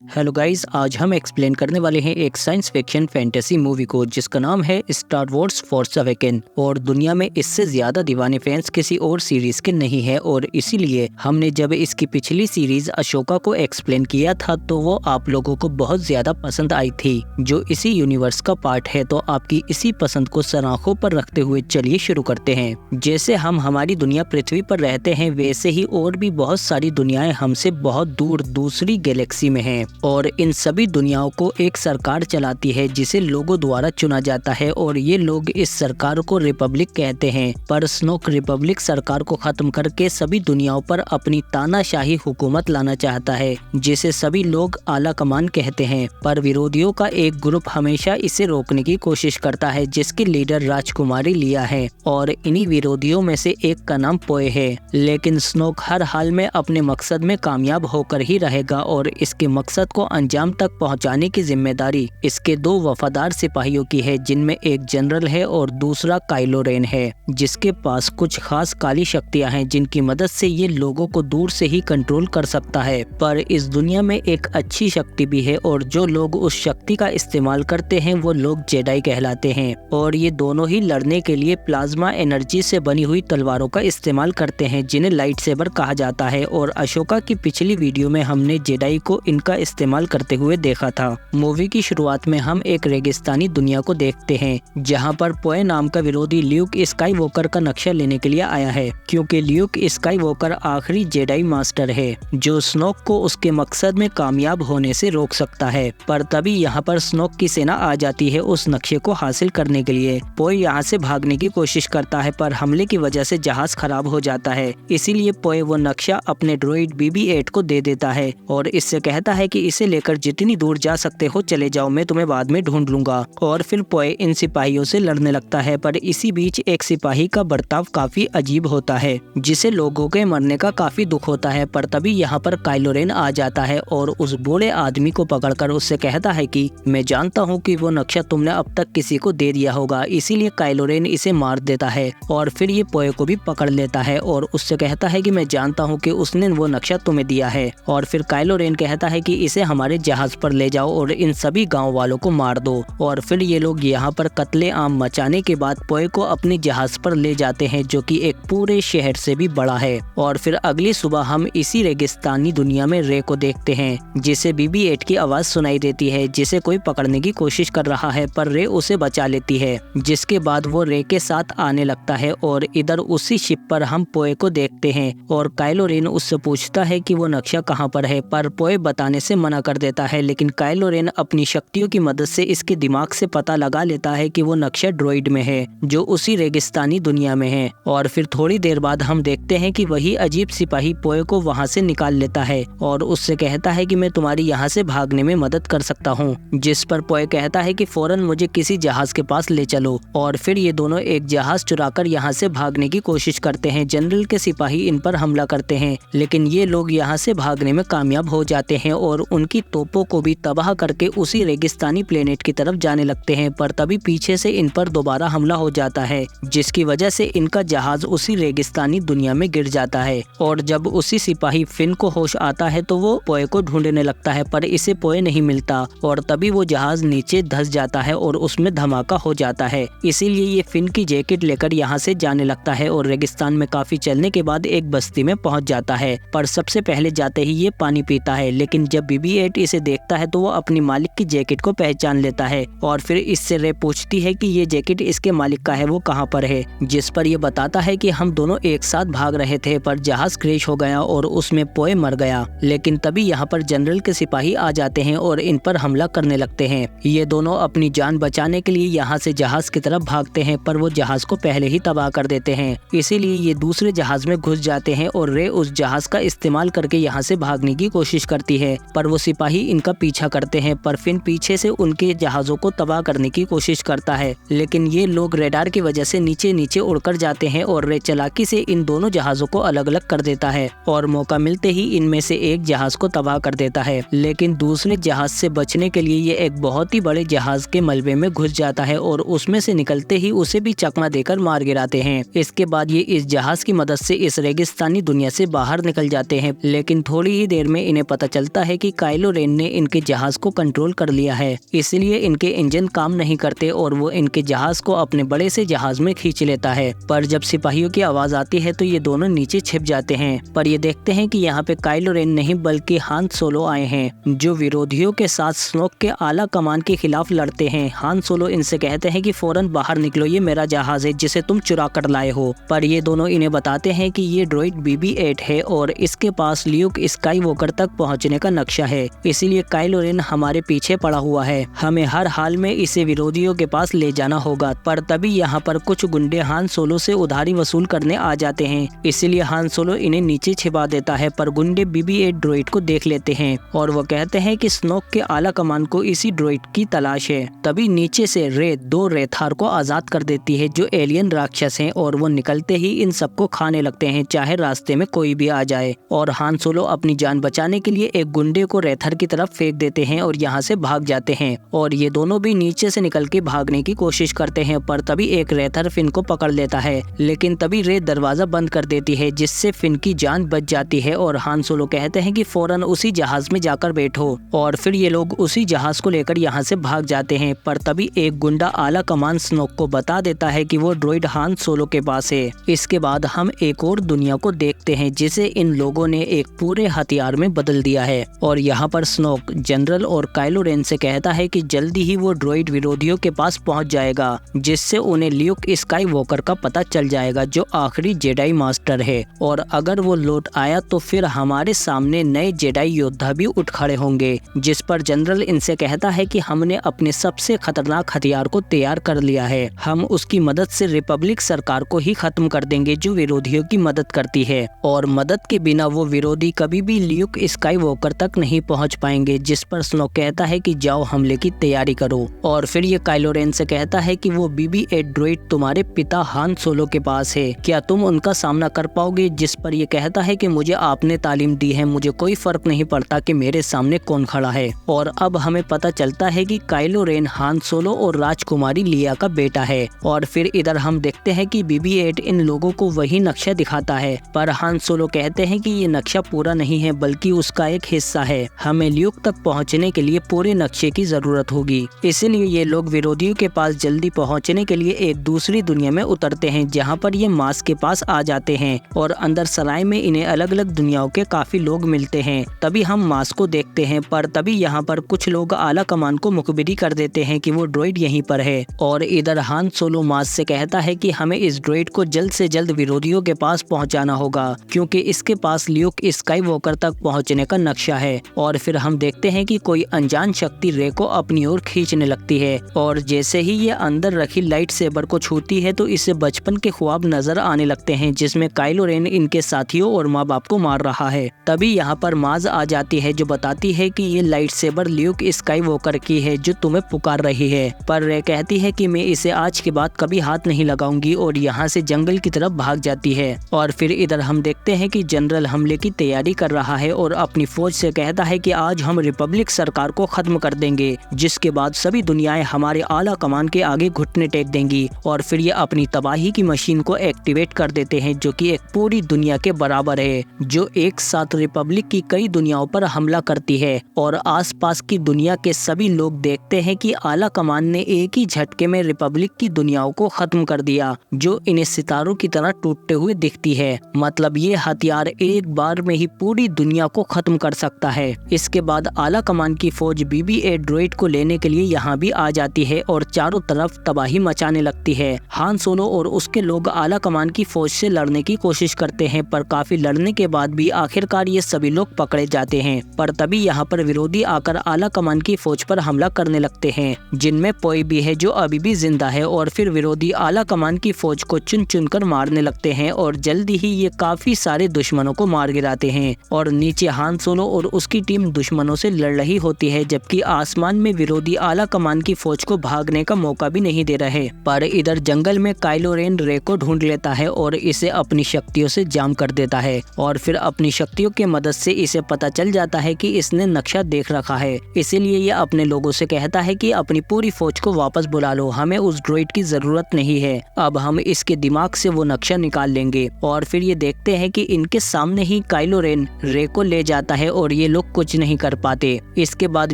Hello guys, आज हम explain करने वाले हैं एक साइंस फिक्शन फैंटेसी मूवी को जिसका नाम है स्टार वॉर्स फोर्स अवेकन। और दुनिया में इससे ज्यादा दीवाने फैंस किसी और सीरीज के नहीं है और इसीलिए हमने जब इसकी पिछली सीरीज अशोका को एक्सप्लेन किया था तो वो आप लोगों को बहुत ज्यादा पसंद आई थी, जो इसी यूनिवर्स का पार्ट है। तो आपकी इसी पसंद को सराखों पर रखते हुए चलिए शुरू करते हैं। जैसे हम हमारी दुनिया पृथ्वी पर रहते हैं, वैसे ही और भी बहुत सारी दुनियाएं हमसे बहुत दूर दूसरी गैलेक्सी में हैं और इन सभी दुनियाओं को एक सरकार चलाती है जिसे लोगों द्वारा चुना जाता है और ये लोग इस सरकार को रिपब्लिक कहते हैं। पर स्नोक रिपब्लिक सरकार को खत्म करके सभी दुनियाओं पर अपनी तानाशाही हुकूमत लाना चाहता है जिसे सभी लोग आला कमान कहते हैं। पर विरोधियों का एक ग्रुप हमेशा इसे रोकने की कोशिश करता है जिसके लीडर राजकुमारी लिया है और इन्हीं विरोधियों में से एक का नाम पोए है। लेकिन स्नोक हर हाल में अपने मकसद में कामयाब होकर ही रहेगा और इसके मकसद को अंजाम तक पहुंचाने की जिम्मेदारी इसके दो वफादार सिपाहियों की है, जिनमें एक जनरल है और दूसरा काइलो रेन है जिसके पास कुछ खास काली शक्तियां हैं जिनकी मदद से ये लोगों को दूर से ही कंट्रोल कर सकता है। पर इस दुनिया में एक अच्छी शक्ति भी है और जो लोग उस शक्ति का इस्तेमाल करते हैं वो लोग जेडाई कहलाते हैं और ये दोनों ही लड़ने के लिए प्लाज्मा एनर्जी से बनी हुई तलवारों का इस्तेमाल करते हैं जिन्हें लाइट सेबर कहा जाता है। और अशोका की पिछली वीडियो में हमने जेडाई को इनका इस्तेमाल करते हुए देखा था। मूवी की शुरुआत में हम एक रेगिस्तानी दुनिया को देखते हैं जहां पर पोए नाम का विरोधी ल्यूक स्काईवॉकर का नक्शा लेने के लिए आया है, क्योंकि ल्यूक स्काईवॉकर आखिरी जेडाई मास्टर है जो स्नोक को उसके मकसद में कामयाब होने से रोक सकता है। पर तभी यहाँ पर स्नोक की सेना आ जाती है उस नक्शे को हासिल करने के लिए। पोए यहाँ से भागने की कोशिश करता है पर हमले की वजह से जहाज खराब हो जाता है, इसीलिए पोए वो नक्शा अपने ड्रोइड BB-8 को दे देता है और इससे कहता है कि इसे लेकर जितनी दूर जा सकते हो चले जाओ, मैं तुम्हें बाद में ढूंढ लूंगा। और फिर पोए इन सिपाहियों से लड़ने लगता है। पर इसी बीच एक सिपाही का बर्ताव काफी अजीब होता है जिसे लोगों के मरने का काफी दुख होता है। पर तभी यहाँ पर काइलो रेन आ जाता है और उस बूढ़े आदमी को पकड़कर उससे कहता है कि मैं जानता हूँ कि वो नक्शा तुमने अब तक किसी को दे दिया होगा, इसीलिए काइलो रेन इसे मार देता है। और फिर ये पोए को भी पकड़ लेता है और उससे कहता है कि मैं जानता हूँ कि उसने वो नक्शा तुम्हें दिया है। और फिर काइलो रेन कहता है कि इसे हमारे जहाज पर ले जाओ और इन सभी गांव वालों को मार दो। और फिर ये लोग यहाँ पर कत्ले आम मचाने के बाद पोए को अपने जहाज पर ले जाते हैं जो कि एक पूरे शहर से भी बड़ा है। और फिर अगली सुबह हम इसी रेगिस्तानी दुनिया में रे को देखते हैं जिसे BB-8 की आवाज सुनाई देती है जिसे कोई पकड़ने की कोशिश कर रहा है, पर रे उसे बचा लेती है जिसके बाद वो रे के साथ आने लगता है। और इधर उसी शिप पर हम पोए को देखते हैं और काइलो रेन उससे पूछता है कि वो नक्शा कहाँ पर है, पर पोए बताने से मना कर देता है। लेकिन काइलो रेन अपनी शक्तियों की मदद से इसके दिमाग से पता लगा लेता है कि वो नक्शा ड्रोइड में है जो उसी रेगिस्तानी दुनिया में है। और फिर थोड़ी देर बाद हम देखते हैं कि वही अजीब सिपाही पोए को वहाँ से निकाल लेता है और उससे कहता है कि मैं तुम्हारी यहाँ से भागने में मदद कर सकता हूँ, जिस पर पोए कहता है कि फौरन मुझे किसी जहाज के पास ले चलो। और फिर ये दोनों एक जहाज चुराकर यहाँ से भागने की कोशिश करते हैं। जनरल के सिपाही इन पर हमला करते हैं लेकिन ये लोग यहाँ से भागने में कामयाब हो जाते हैं और उनकी तोपों को भी तबाह करके उसी रेगिस्तानी प्लेनेट की तरफ जाने लगते हैं। पर तभी पीछे से इन पर दोबारा हमला हो जाता है जिसकी वजह से इनका जहाज उसी रेगिस्तानी दुनिया में गिर जाता है। और जब उसी सिपाही फिन को होश आता है तो वो पोए को ढूंढने लगता है पर इसे पोए नहीं मिलता और तभी वो जहाज नीचे धंस जाता है और उसमें धमाका हो जाता है। इसीलिए ये फिन की जैकेट लेकर यहाँ से जाने लगता है और रेगिस्तान में काफी चलने के बाद एक बस्ती में पहुँच जाता है। पर सबसे पहले जाते ही ये पानी पीता है, लेकिन जब BB-8 इसे देखता है तो वो अपनी मालिक की जैकेट को पहचान लेता है और फिर इससे रे पूछती है कि ये जैकेट इसके मालिक का है, वो कहाँ पर है, जिस पर ये बताता है कि हम दोनों एक साथ भाग रहे थे पर जहाज क्रैश हो गया और उसमें पोए मर गया। लेकिन तभी यहाँ पर जनरल के सिपाही आ जाते हैं और इन पर हमला करने लगते हैं। ये दोनों अपनी जान बचाने के लिए यहाँ से जहाज की तरफ भागते हैं पर वो जहाज को पहले ही तबाह कर देते हैं, इसीलिए ये दूसरे जहाज में घुस जाते हैं और रे उस जहाज का इस्तेमाल करके यहाँ से भागने की कोशिश करती है। पर वो सिपाही इनका पीछा करते हैं पर फिन पीछे से उनके जहाजों को तबाह करने की कोशिश करता है, लेकिन ये लोग रेडार की वजह से नीचे नीचे उड़कर जाते हैं और रे चालाकी से इन दोनों जहाजों को अलग अलग कर देता है और मौका मिलते ही इनमें से एक जहाज को तबाह कर देता है। लेकिन दूसरे जहाज से बचने के लिए ये एक बहुत ही बड़े जहाज के मलबे में घुस जाता है और उसमें से निकलते ही उसे भी चकमा देकर मार गिराते हैं। इसके बाद ये इस जहाज की मदद से इस रेगिस्तानी दुनिया से बाहर निकल जाते हैं, लेकिन थोड़ी ही देर में इन्हें पता चलता है कि काइलो रेन ने इनके जहाज को कंट्रोल कर लिया है, इसलिए इनके इंजन काम नहीं करते और वो इनके जहाज को अपने बड़े से जहाज में खींच लेता है। पर जब सिपाहियों की आवाज आती है तो ये दोनों नीचे छिप जाते हैं। पर ये देखते हैं कि यहाँ पे काइलो रेन नहीं बल्कि हान सोलो आए हैं, जो विरोधियों के साथ स्नोक के आला कमान के खिलाफ लड़ते हैं। हान सोलो इनसे कहते हैं कि फौरन बाहर निकलो, ये मेरा जहाज है जिसे तुम चुरा कर लाए हो। पर ये दोनों इन्हें बताते हैं कि ये ड्रॉइड BB-8 है और इसके पास ल्यूक स्काईवॉकर तक पहुंचने का नक्शा है, इसीलिए काइलो रेन हमारे पीछे पड़ा हुआ है, हमें हर हाल में इसे विरोधियों के पास ले जाना होगा। पर तभी यहाँ पर कुछ गुंडे हान सोलो से उधारी वसूल करने आ जाते हैं, इसीलिए हान सोलो इन्हें नीचे छिपा देता है। पर गुंडे BB-8 ड्रॉइड को देख लेते हैं और वो कहते हैं कि स्नोक के आला कमान को इसी ड्रॉइड की तलाश है। तभी नीचे से रे 2 रेथार को आजाद कर देती है, जो एलियन राक्षस हैं, और वो निकलते ही इन सबको खाने लगते हैं, चाहे रास्ते में कोई भी आ जाए। और हान सोलो अपनी जान बचाने के लिए एक गुंडे को रेथर की तरफ फेंक देते हैं और यहाँ से भाग जाते हैं। और ये दोनों भी नीचे से निकल के भागने की कोशिश करते हैं, पर तभी एक रेथर फिन को पकड़ लेता है, लेकिन तभी रे दरवाजा बंद कर देती है, जिससे फिन की जान बच जाती है। और हान सोलो कहते हैं कि फौरन उसी जहाज में जाकर बैठो, और फिर ये लोग उसी जहाज को लेकर यहाँ से भाग जाते हैं। पर तभी एक गुंडा आला कमान स्नोक को बता देता है कि वो ड्रॉइड हान सोलो के पास है। इसके बाद हम एक और दुनिया को देखते हैं जिसे इन लोगों ने एक पूरे हथियार में बदल दिया है। और यहाँ पर स्नोक जनरल और काइलो रेन से कहता है कि जल्दी ही वो ड्रॉइड विरोधियों के पास पहुँच जाएगा, जिससे उन्हें ल्यूक स्काईवॉकर का पता चल जाएगा, जो आखिरी जेडाई मास्टर है। और अगर वो लौट आया तो फिर हमारे सामने नए जेडाई योद्धा भी उठ खड़े होंगे। जिस पर जनरल इनसे कहता है कि हमने अपने सबसे खतरनाक हथियार को तैयार कर लिया है, हम उसकी मदद से रिपब्लिक सरकार को ही खत्म कर देंगे जो विरोधियों की मदद करती है, और मदद के बिना वो विरोधी कभी भी ल्यूक स्काईवॉकर तक नहीं पहुंच पाएंगे। जिस पर स्नोक कहता है कि जाओ हमले की तैयारी करो। और फिर ये काइलो रेन से कहता है कि वो BB-8 ड्रॉइड तुम्हारे पिता हान सोलो के पास है, क्या तुम उनका सामना कर पाओगे? जिस पर ये कहता है कि मुझे आपने तालीम दी है, मुझे कोई फर्क नहीं पड़ता कि मेरे सामने कौन खड़ा है। और अब हमें पता चलता है कि काइलो रेन हान सोलो और राजकुमारी लिया का बेटा है। और फिर इधर हम देखते हैं कि BB-8 इन लोगों को वही नक्शा दिखाता है, पर हान सोलो कहते हैं कि ये नक्शा पूरा नहीं है बल्कि उसका एक हिस्सा है, हमें ल्यूक तक पहुंचने के लिए पूरे नक्शे की जरूरत होगी। इसीलिए ये लोग विरोधियों के पास जल्दी पहुंचने के लिए एक दूसरी दुनिया में उतरते हैं, जहां पर ये मास के पास आ जाते हैं और अंदर सराय में इन्हें अलग अलग दुनियाओं के काफी लोग मिलते हैं। तभी हम मास को देखते हैं, पर तभी यहाँ पर कुछ लोग आला कमान को मुखबिरी कर देते हैं कि वो ड्रॉइड यहीं पर है। और इधर हान सोलो मास से कहता है कि हमें इस ड्रॉइड को जल्द से जल्द विरोधियों के पास पहुंचाना होगा, क्योंकि इसके पास ल्यूक स्काईवॉकर तक पहुंचने का नक्शा है। और फिर हम देखते हैं कि कोई अनजान शक्ति रे को अपनी ओर खींचने लगती है, और जैसे ही ये अंदर रखी लाइट सेबर को छूती है तो इसे बचपन के ख्वाब नजर आने लगते हैं, जिसमें काइलो रेन इनके साथियों और माँ बाप को मार रहा है। तभी यहाँ पर माज आ जाती है, जो बताती है कि ये लाइट सेबर ल्यूक स्काईवॉकर की है, जो तुम्हें पुकार रही है। पर रे कहती है कि मैं इसे आज के बाद कभी हाथ नहीं लगाऊंगी, और यहाँ से जंगल की तरफ भाग जाती है। और फिर इधर हम देखते हैं कि जनरल हमले की तैयारी कर रहा है और अपनी फौज से कहता है कि आज हम रिपब्लिक सरकार को खत्म कर देंगे, जिसके बाद सभी दुनियाएं हमारे आला कमान के आगे घुटने टेक देंगी। और फिर ये अपनी तबाही की मशीन को एक्टिवेट कर देते हैं, जो कि एक पूरी दुनिया के बराबर है, जो एक साथ रिपब्लिक की कई दुनियाओं पर हमला करती है। और आसपास की दुनिया के सभी लोग देखते हैं कि आला कमान ने एक ही झटके में रिपब्लिक की दुनियाओं को खत्म कर दिया, जो इन्हें सितारों की तरह टूटते हुए दिखती है। मतलब ये हथियार एक बार में ही पूरी दुनिया को खत्म कर सकता है। इसके बाद आला कमान की फौज BB-8 ड्रॉइड को लेने के लिए यहाँ भी आ जाती है और चारों तरफ तबाही मचाने लगती है। हान सोलो और उसके लोग आला कमान की फौज से लड़ने की कोशिश करते हैं, पर काफी लड़ने के बाद भी आखिरकार ये सभी लोग पकड़े जाते हैं। पर तभी यहाँ पर विरोधी आकर आला कमान की फौज पर हमला करने लगते हैं, जिनमें पोई भी है जो अभी भी जिंदा है। और फिर विरोधी आला कमान की फौज को चुन चुन कर मारने लगते हैं और जल्दी ही ये काफी सारे दुश्मनों को मार गिराते हैं। और नीचे हान सोलो और उसकी टीम दुश्मनों से लड़ रही होती है, जबकि आसमान में विरोधी आला कमान की फौज को भागने का मौका भी नहीं दे रहे। पर इधर जंगल में काइलो रेन रे को ढूंढ लेता है और इसे अपनी शक्तियों से जाम कर देता है। और फिर अपनी शक्तियों की मदद से इसे पता चल जाता है कि इसने नक्शा देख रखा है, इसीलिए ये अपने लोगों से कहता है कि अपनी पूरी फौज को वापस बुला लो, हमें उस ड्रॉइड की जरूरत नहीं है, अब हम इसके दिमाग से वो नक्शा निकाल लेंगे। और फिर ये देखते हैं कि इनके सामने ही काइलो रेन रे को ले जाता है और ये लोग लोग कुछ नहीं कर पाते। इसके बाद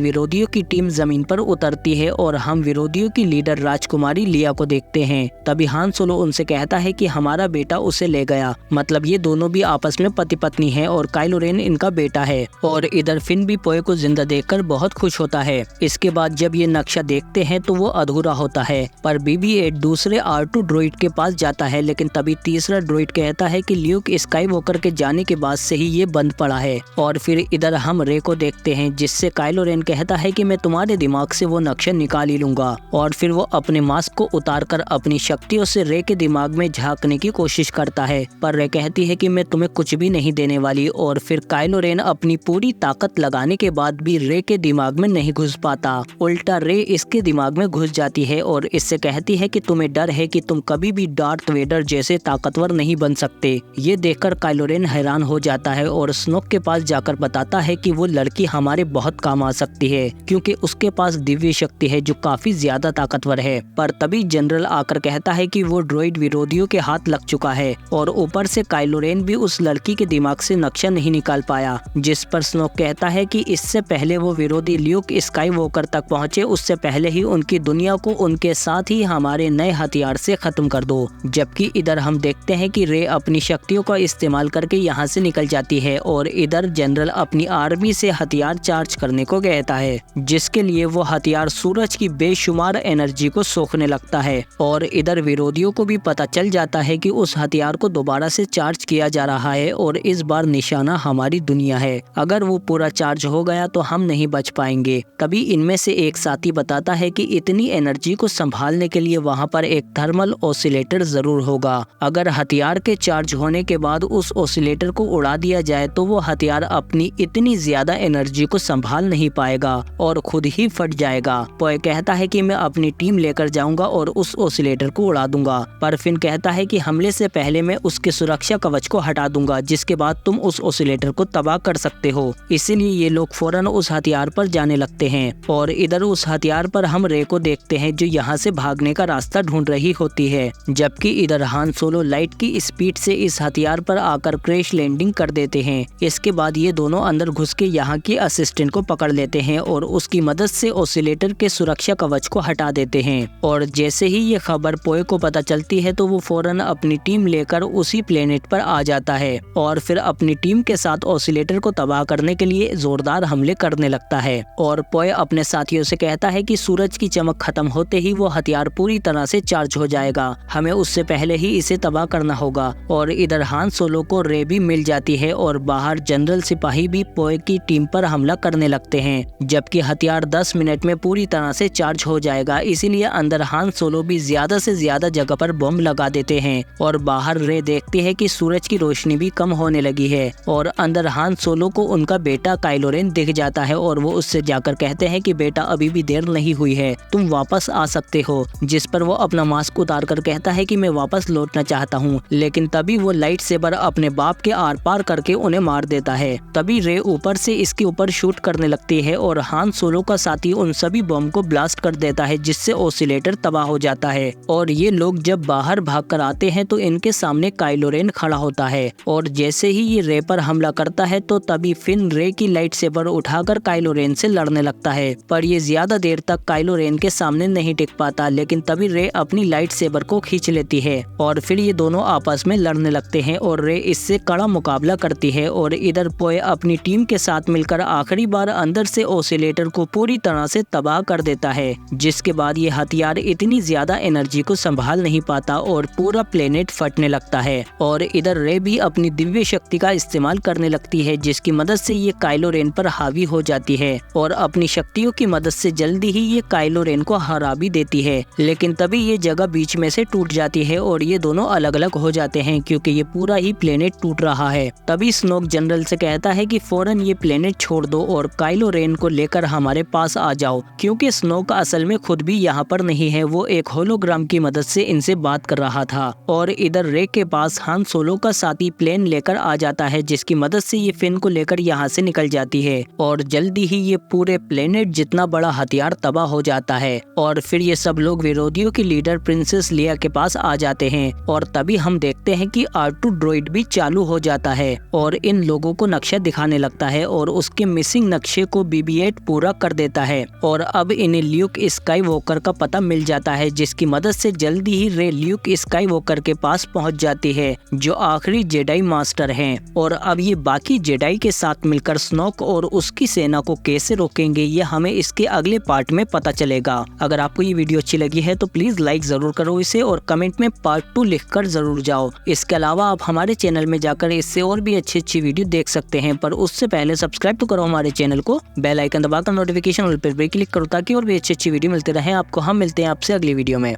विरोधियों की टीम जमीन पर उतरती है और हम विरोधियों की लीडर राजकुमारी लिया को देखते हैं। तभी हान सोलो उनसे कहता है कि हमारा बेटा उसे ले गया, मतलब ये दोनों भी आपस में पति पत्नी हैं और काइलो रेन इनका बेटा है। और इधर फिन भी पोए को जिंदा देखकर बहुत खुश होता है। इसके बाद जब ये नक्शा देखते हैं तो वो अधूरा होता है, पर BB-8 दूसरे R2 ड्रोइड के पास जाता है, लेकिन तभी तीसरा ड्रोइड कहता है कि ल्यूक स्काईवॉकर के जाने के बाद से ही ये बंद पड़ा है। और फिर इधर हम रे को देखते हैं, जिससे काइलो रेन कहता है कि मैं तुम्हारे दिमाग से वो नक्शा निकाल ही लूंगा। और फिर वो अपने मास्क को उतारकर अपनी शक्तियों से रे के दिमाग में झांकने की कोशिश करता है, पर रे कहती है कि मैं तुम्हें कुछ भी नहीं देने वाली। और फिर काइलो रेन अपनी पूरी ताकत लगाने के बाद भी रे के दिमाग में नहीं घुस पाता, उल्टा रे इसके दिमाग में घुस जाती है और इससे कहती है कि तुम्हें डर है कि तुम कभी भी डार्थ वेडर जैसे ताकतवर नहीं बन सकते। ये देखकर काइलो रेन हैरान हो जाता है और स्नोक के पास जाकर बताता है कि वो लड़की हमारे बहुत काम आ सकती है, क्योंकि उसके पास दिव्य शक्ति है जो काफी ज्यादा ताकतवर है। पर तभी जनरल आकर कहता है कि वो ड्रोइड विरोधियों के हाथ लग चुका है और ऊपर से काइलो रेन भी उस लड़की के दिमाग से नक्शा नहीं निकाल पाया, जिस पर स्नोक कहता है कि इससे पहले वो विरोधी ल्यूक स्काईवॉकर तक पहुंचे, उससे पहले ही उनकी दुनिया को उनके साथ ही हमारे नए हथियार से खत्म कर दो। जबकि इधर हम देखते हैं कि रे अपनी शक्तियों का इस्तेमाल करके यहाँ से निकल जाती है और इधर जनरल अपनी आर्मी से हथियार चार्ज करने को कहता है, जिसके लिए वो हथियार सूरज की बेशुमार एनर्जी को सोखने लगता है। और इधर विरोधियों को भी पता चल जाता है कि उस हथियार को दोबारा से चार्ज किया जा रहा है और इस बार निशाना हमारी दुनिया है। अगर वो पूरा चार्ज हो गया तो हम नहीं बच पाएंगे। तभी इनमें से एक साथी बताता है कि इतनी एनर्जी को संभालने के लिए वहाँ पर एक थर्मल ऑसिलेटर जरूर होगा। अगर हथियार के चार्ज होने के बाद उस ऑसिलेटर को उड़ा दिया जाए तो वो हथियार अपनी इतनी ज्यादा एनर्जी को संभाल नहीं पाएगा और खुद ही फट जाएगा। पोए कहता है कि मैं अपनी टीम लेकर जाऊंगा और उस ऑसिलेटर को उड़ा दूंगा, पर फिन कहता है कि हमले से पहले मैं उसके सुरक्षा कवच को हटा दूंगा, जिसके बाद तुम उस ऑसिलेटर को तबाह कर सकते हो। इसीलिए ये लोग फौरन उस हथियार पर जाने लगते हैं और इधर उस हथियार पर हम रे को देखते हैं जो यहाँ से भागने का रास्ता ढूंढ रही होती है, जबकि इधर हान सोलो लाइट की स्पीड से इस हथियार पर आकर क्रैश लैंडिंग कर देते हैं। इसके बाद ये दोनों अंदर घुस के यहाँ की असिस्टेंट को पकड़ लेते हैं और उसकी मदद से ऑसिलेटर के सुरक्षा कवच को हटा देते हैं। और जैसे ही ये खबर पोए को पता चलती है तो वो फौरन अपनी टीम लेकर उसी प्लेनेट पर आ जाता है और फिर अपनी टीम के साथ ऑसिलेटर को तबाह करने के लिए जोरदार हमले करने लगता है। और पोए अपने साथियों से कहता है कि सूरज की चमक खत्म होते ही वो हथियार पूरी तरह से चार्ज हो जाएगा, हमें उससे पहले ही इसे तबाह करना होगा। और इधर हान सोलो को रे भी मिल जाती है और बाहर जनरल सिपाही भी पोए की टीम पर हमला करने लगते हैं, जबकि हथियार 10 मिनट में पूरी तरह से चार्ज हो जाएगा। इसीलिए अंदर हान सोलो भी ज्यादा से ज्यादा जगह पर बम लगा देते हैं और बाहर रे देखती है कि सूरज की रोशनी भी कम होने लगी है। और अंदर हान सोलो को उनका बेटा काइलो रेन दिख जाता है और वो उससे जाकर कहते हैं कि बेटा अभी भी देर नहीं हुई है, तुम वापस आ सकते हो। जिस पर वो अपना मास्क उतार कर कहता है कि मैं वापस लौटना चाहता हूँ, लेकिन तभी वो लाइट सेबर अपने बाप के आर पार करके उन्हें मार देता है। तभी रे ऊपर से इसके ऊपर शूट करने लगती है और हान सोलो का साथी उन सभी बम को ब्लास्ट कर देता है, जिससे ऑसिलेटर तबाह हो जाता है। और ये लोग जब बाहर भाग कर आते हैं तो इनके सामने काइलो रेन खड़ा होता है और जैसे ही ये रे पर हमला करता है तो तभी फिन रे की लाइट सेबर उठाकर काइलो रेन से लड़ने लगता है, पर ये ज्यादा देर तक काइलो रेन के सामने नहीं टिक पाता। लेकिन तभी रे अपनी लाइट सेबर को खींच लेती है और फिर ये दोनों आपस में लड़ने लगते हैं और रे इससे कड़ा मुकाबला करती है। और इधर पोए अपनी टीम के साथ मिलकर आखिरी बार अंदर से ऑसिलेटर को पूरी तरह से तबाह कर देता है, जिसके बाद ये हथियार इतनी ज्यादा एनर्जी को संभाल नहीं पाता और पूरा प्लेनेट फटने लगता है। और इधर रे भी अपनी दिव्य शक्ति का इस्तेमाल करने लगती है, जिसकी मदद से ये काइलो रेन पर हावी हो जाती है और अपनी शक्तियों की मदद से जल्दी ही ये काइलो रेन को हरा भी देती है। लेकिन तभी ये जगह बीच में से टूट जाती है और ये दोनों अलग अलग हो जाते हैं, क्योंकि ये पूरा ही प्लेनेट टूट रहा है। तभी स्नोक जनरल से कहता है कि फौरन ये प्लेनेट छोड़ दो और काइलो रेन को लेकर हमारे पास आ जाओ, क्योंकि स्नोक असल में खुद भी यहाँ पर नहीं है, वो एक होलोग्राम की मदद से इनसे बात कर रहा था। और इधर रे के पास हान सोलो का साथी प्लेन लेकर आ जाता है, जिसकी मदद से ये फिन को लेकर यहाँ से निकल जाती है और जल्दी ही ये पूरे प्लेनेट जितना बड़ा हथियार तबाह हो जाता है। और फिर ये सब लोग विरोधियों की लीडर प्रिंसेस लिया के पास आ जाते हैं और तभी हम देखते हैं कि R2 ड्रोइड भी चालू हो जाता है और इन लोगों को नक्शा दिखाने लगता है है और उसके मिसिंग नक्शे को BB-8 पूरा कर देता है और अब इन्हें ल्यूक स्काईवॉकर का पता मिल जाता है, जिसकी मदद से जल्दी ही रे ल्यूक स्काईवॉकर के पास पहुंच जाती है जो आखिरी जेडाई मास्टर हैं। और अब ये बाकी जेडाई के साथ मिलकर स्नोक और उसकी सेना को कैसे रोकेंगे ये हमें इसके अगले पार्ट में पता चलेगा। अगर आपको ये वीडियो अच्छी लगी है तो प्लीज लाइक जरूर करो इसे और कमेंट में पार्ट 2 लिखकर जरूर जाओ। इसके अलावा आप हमारे चैनल में जाकर इससे और भी अच्छी वीडियो देख सकते हैं, पर उससे पहले सब्सक्राइब तो करो हमारे चैनल को, बेल आइकन दबाकर नोटिफिकेशन ऑल पर क्लिक करो ताकि और भी अच्छी वीडियो मिलते रहे आपको। हम मिलते हैं आपसे अगली वीडियो में।